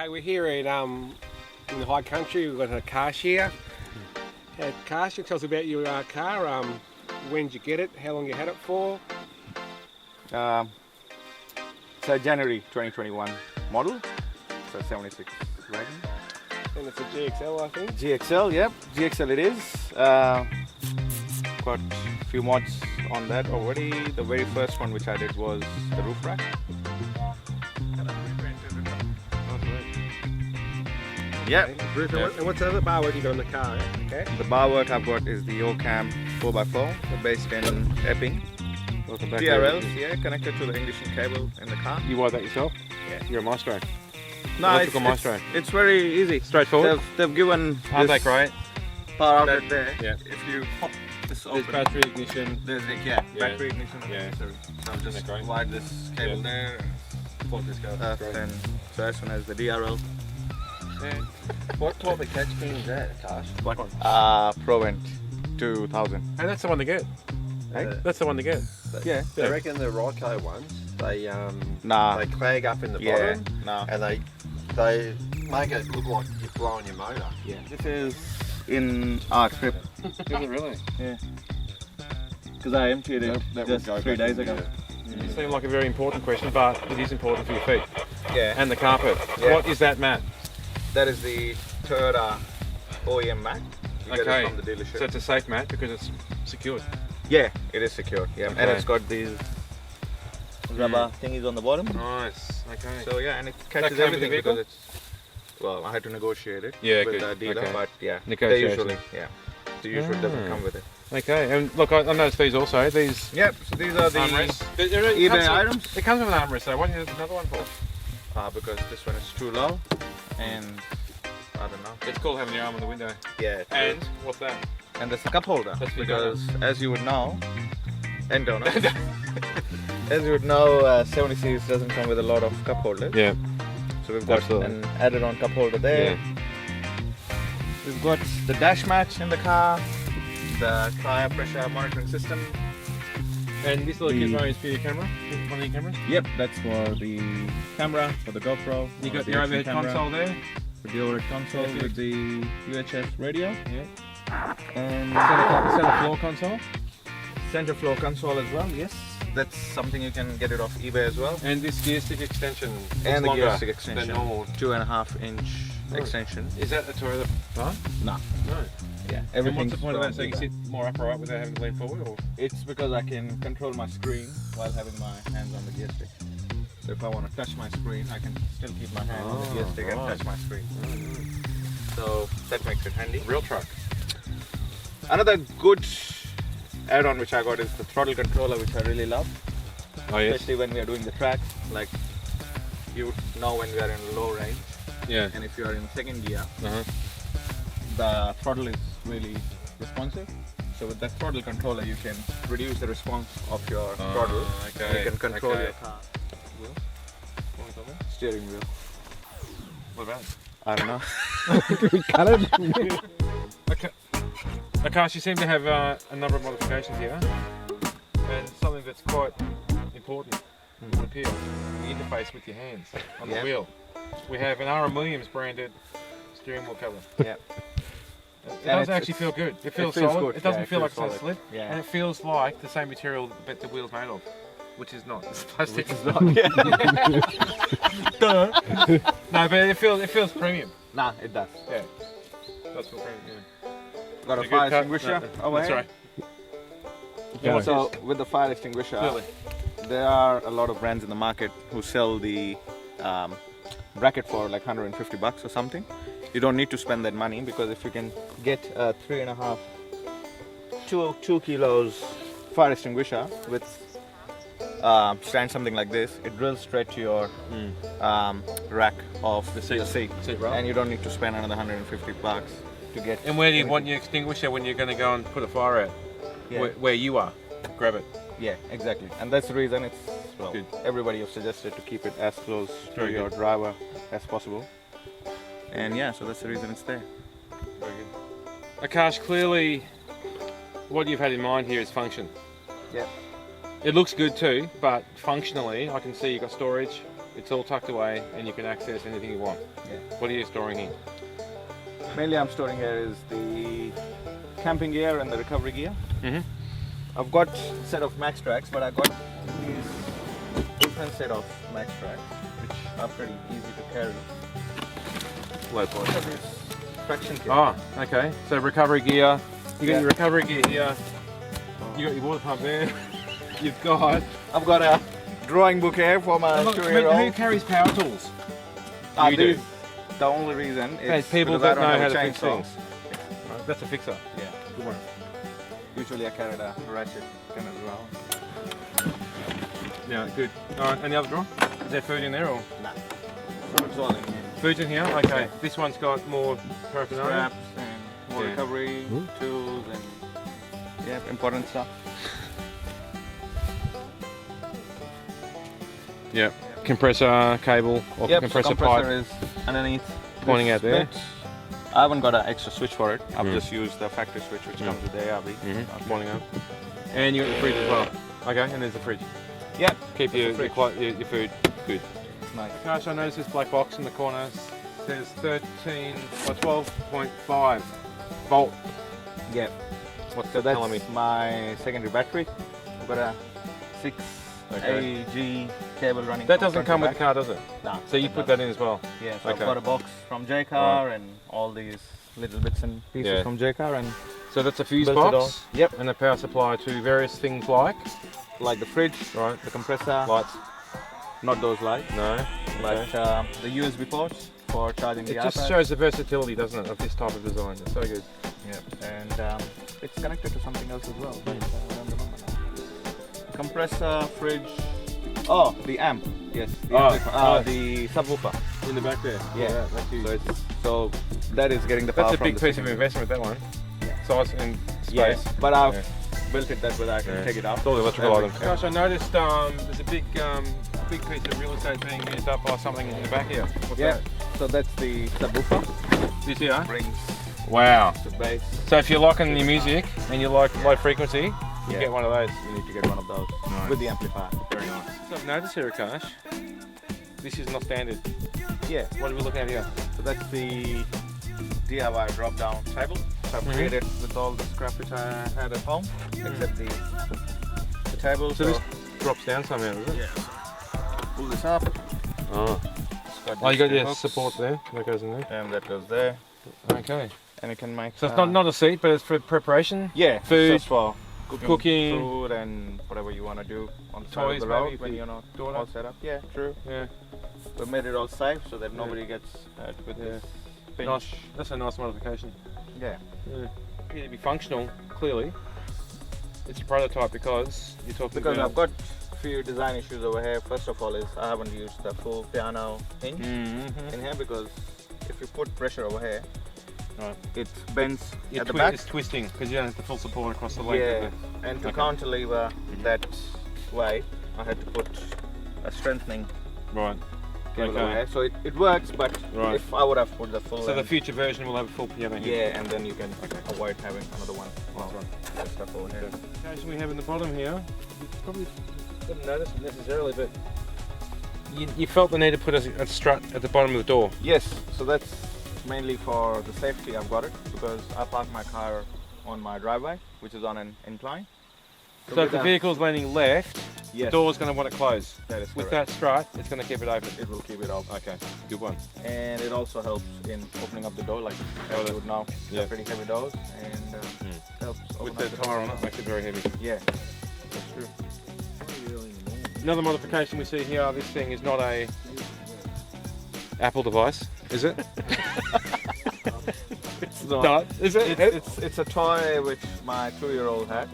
Okay, we're here in the high country. We've got a car share. Car share, tell us about your car. When did you get it? How long you had it for? So January 2021 model. So 76 wagon. And it's a GXL, I think. GXL, yep. GXL it is. Got a few mods on that already. The very first one which I did was the roof rack. Yeah. Okay. And what's the other bar work you got on the car? Okay. The bar work I've got is the Ocam 4x4. They're based in Epping. DRLs, yeah, connected to the ignition cable in the car. You wired that yourself? Yeah. You're a maestro. No, it's very easy. Straightforward. They've given Aren't they great? power outlet there. Yeah. If you pop this There's open, battery ignition. there's battery ignition. Yeah. So I'll just wire this cable there. Pull this go. And so as soon as the DRL. Yeah. What type of catch pin is that, Tosh? Provent 2000. And that's the one to get. Hey? That's the one to get. Yeah. I reckon the Ryco ones, they Nah. they clag up in the Yeah. bottom, No. and they make it look like you're blowing your motor. Yeah. This is in our trip. Is it really? Yeah. Because I emptied it just 3 days ago. You seem like a very important question, but it is important for your feet Yeah. and the carpet. Yeah. What is that mat? That is the Toyota OEM mat. You get it from the dealership. So it's a safe mat because it's secured. Yeah, it is secure. Yeah, Okay. and it's got these rubber thingies on the bottom. Nice. Okay. So yeah, and it catches comes with the everything vehicle? because it's. Well, I had to negotiate it Yeah, with good. the dealer, Okay. but yeah, they Negotiation. usually doesn't come with it. Okay. And look, I noticed these also. These Yep. So these are the armrests. eBay items. It comes with an armrest. So what is another one for? Because this one is too low, and I don't know. It's cool having your arm on the window. Yeah. And what's that? And there's a cup holder That's the because, as you would know, and donuts. As you would know, 70Cs doesn't come with a lot of cup holders. Yeah. So we've got Absolutely. an added-on cup holder there. We've got the dash mat in the car, the tire pressure monitoring system. And this little gizmo is for your camera. One of your cameras. Yep, that's for the camera, for the GoPro. You got the overhead console there. With the overhead console Yeah, with the UHF radio. Yeah. And Center floor console. center floor console as well, yes. That's something you can get it off eBay as well. And this gear stick extension. And the longer gear stick extension. than normal. 2.5 inch extension. Is that a Toyota part? No. No. Yeah, And what's everything's the point of that? So you from can sit more upright without having to lean forward, or? It's because I can control my screen while having my hands on the gear stick. So if I want to touch my screen, I can still keep my hand on the gear stick and right. touch my screen. So that makes it handy. Real truck. Another good add-on which I got is the throttle controller, which I really love. Oh yes. Especially when we are doing the track. Like, you know when we are in low range, Yeah. and if you are in second gear, Uh-huh. the throttle is really responsive. So with that throttle controller, you can reduce the response of your throttle. Okay. You can control Okay. your car. Steering wheel. What about? I don't know. Okay, you seem to have a number of modifications here, and something that's quite important would appear: the interface with your hands on the Yeah. wheel. We have an R.M. Williams branded steering wheel cover. Yeah. It does actually feel good. It feels feels solid. good. It doesn't Yeah, it feel like feels it's solid. slip, Yeah. and it feels like the same material that the wheel's made of, which is not. It's plastic. No, but it feels premium. Nah, it does. Yeah. It does feel premium. Yeah. Got a Good fire cut. extinguisher No, over that's here. right. Yeah, what's So this? with the fire extinguisher, Clearly. there are a lot of brands in the market who sell the bracket for like $150 or something. You don't need to spend that money, because if you can get a 2 kilos fire extinguisher with stand something like this, it drills straight to your rack of the seat, right? and you don't need to spend another $150 to get. And where do you want your extinguisher when you're going to go and put a fire out? Yeah. Where you are. Grab it. Yeah, exactly. And that's the reason it's, well, Good. everybody has suggested to keep it as close to Very your good. driver as possible. And yeah, so that's the reason it's there. Very good. Akash, clearly what you've had in mind here is function. Yeah. It looks good too, but functionally I can see you've got storage, It's all tucked away and you can access anything you want. Yeah. What are you storing here? Mainly I'm storing here is the camping gear and the recovery gear. Mm-hmm. I've got a set of max tracks, but I got these different set of max tracks, which are pretty easy to carry. Low point. So this traction kit. Oh, okay. So recovery gear. You got Yeah. your recovery gear here. You got your water pump there. You've got. I've got a drawing book here for my Look, two-year-old. who carries power tools? You These- do. The only reason is People because I that don't know have how a to fix chainsaw. things. Right, that's a fixer. Yeah. Good one. Usually I carried a ratchet gun as well. Yeah, good. All right, and the other drawer? Is there food in there or? Nah. It's all in here. Food's in here? Okay. This one's got more paraphernalia. Straps and more Yeah. recovery tools and yeah, important stuff. Yep. Compressor cable or Yep, compressor compressor pipe is underneath. pointing this out there. bit. I haven't got an extra switch for it. I've Mm. just used the factory switch which comes with the ARB. Pointing up. And you got your fridge as well. Okay, and there's the fridge. Yep. Keep your, fridge. your food good. Nice. Gosh, I noticed this black box in the corner says 13 or 12.5 volt. Yep. What's So that telling me? that's my secondary battery. I've got a 6 Okay. AG cable running. That from doesn't front come to with the back. car, does it? Nah, So you put that in as well. Yeah, so Okay. I've got a box from J-Car and all these little bits and pieces Yeah. from J-Car and So that's a fuse built it all. box. Yep. And a power supply to various things like Like the fridge, right the compressor, lights. not those lights, No. but the USB ports for charging the It just iPad. shows the versatility, doesn't it, of this type of design. It's so good. Yeah, and it's connected to something else as well, but I don't remember now. Compressor, fridge. Oh, the amp. Yes. The, Oh, the subwoofer. In the back there. Yeah. that's huge. So that is getting the power That's a from big the piece of secondary. investment, that one. Size and space. Yes, but I've Yeah. built it that way that I can Yeah. take it out. It's all the electrical Every- items. Gosh, I noticed there's a big piece of real estate being used up by something in the back here. What's Yeah, that? so that's the subwoofer. This here? Brings Wow. the bass. So if you're locking your music and you like low frequency, you Yeah. get one of those. You need to get one of those Nice. with the amplifier. Very nice. So I've noticed here, Akash, this is not standard. Yeah, What are we looking at here? so that's the DIY drop-down table. So I've Mhm. created with all the scrap which I had at home, except the table. So this drops down somehow, does it? yeah. Pull this up. Oh. It's Oh, you got these your hooks, support there. That goes in there. and that goes there, Okay. and you can make. So it's not a seat, but it's for preparation. yeah, food, it's just for cooking. food, and whatever you want to do on the side Toys of the maybe road for when your you're not daughter. all set up. Yeah, true. Yeah. We made it all safe so that nobody gets hurt with Yeah. this pinch. Nice. That's a nice modification. Yeah. Yeah. Yeah, to be functional, clearly. It's a prototype because you're talking Because about. I've got a few design issues over here. First of all is I haven't used the full piano hinge Mm-hmm. in here because if you put pressure over here, Right. it bends at the back. It's twisting because you don't have the full support across the length. Yeah, Of and to Okay. cantilever that way, I had to put a strengthening the, right. cable Okay. over here. So it works, but Right. if I would have put the full So the end, future version will have a full piano hinge. yeah, and then you can avoid having another one. That's right. That stuff over here. Occasion we have in the bottom here, you probably didn't notice it necessarily, but you felt the need to put a strut at the bottom of the door. Yes, so that's mainly for the safety. I've got it because I park my car on my driveway, which is on an incline. So if with the that- vehicle's leaning left, the yes, door's going to want to close. that is With correct. that strut, it's going to keep it open. It will keep it open. Okay, good one. And it also helps in opening up the door, like Oh, as you would know. yeah. They're pretty heavy doors, and helps open With up the the tyre door. on it, makes it very heavy. Yeah, that's true. Another modification we see here, this thing is not a Apple device, is it? It's No, is it? It's a toy which my 2-year-old had.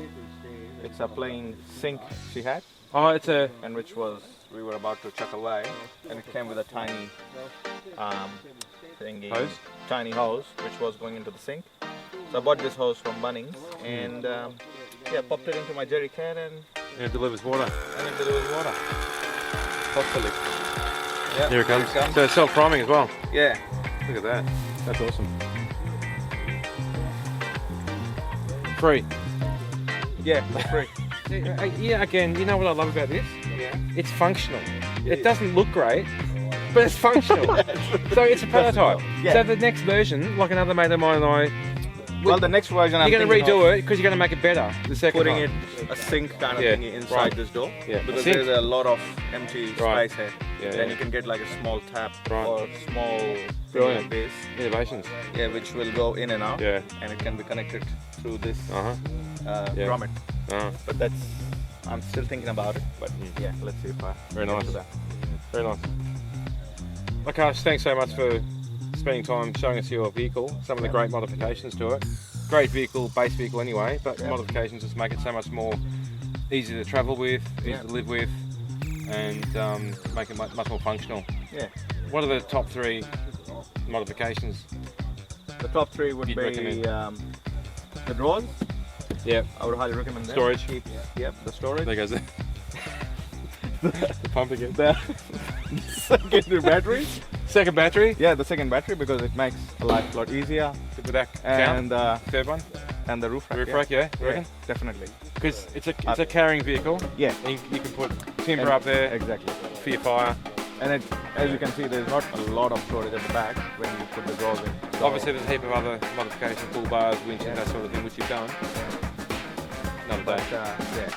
It's a plain sink she had, Oh, it's a. and which was we were about to chuck away, and it came with a tiny thingy, Hose? tiny hose, which was going into the sink. So I bought this hose from Bunnings, and yeah, popped it into my jerry can, and It delivers water. it delivers water. Hopefully. Yeah, Here it comes. comes. So it's self-priming as well. Yeah. Look at that. That's awesome. Free. Yeah, for free. Yeah, again, you know what I love about this? Yeah. It's functional. It doesn't look great, but it's functional. So it's a prototype. Yeah. So the next version, like another mate of mine and I, Well, the next version I'm you're going to thinking redo of it because you're going to make it better. The second putting time. it a sink kind of Yeah, thingy inside right. this door. Yeah, Because a sink. there's a lot of empty Right. space here. Yeah, Then yeah. you can get like a small tap Right. or small Brilliant. like this. Innovations. Yeah, which will go in and out. Yeah. And it can be connected through this Yeah. grommet. Uh-huh. But that's, I'm still thinking about it. But yeah, let's see if I Very get nice. to that. Very nice. Akash, thanks so much for spending time showing us your vehicle, some of the great modifications to it. Great vehicle, base vehicle anyway, but the modifications just make it so much more easy to travel with, easy to live with, and make it much more functional. Yeah. What are the top 3 modifications? The top 3 would You'd be recommend? the drawers. Yeah, I would highly recommend them. Storage. Yep, the storage. there goes the pump again. The secondary battery. Second battery, Yeah, the second battery because it makes life a lot easier. would that count? And Third one, and the roof rack. roof rack, yeah, you Yeah, reckon? definitely. Because it's a carrying vehicle, Yeah, and you can put timber up there exactly. for your fire. And it, as you can see, there's not a lot of storage at the back when you put the drawers in. So, Obviously, there's a heap of other modifications, bull bars, winches, that sort of thing, which you've done. Another but day. yeah,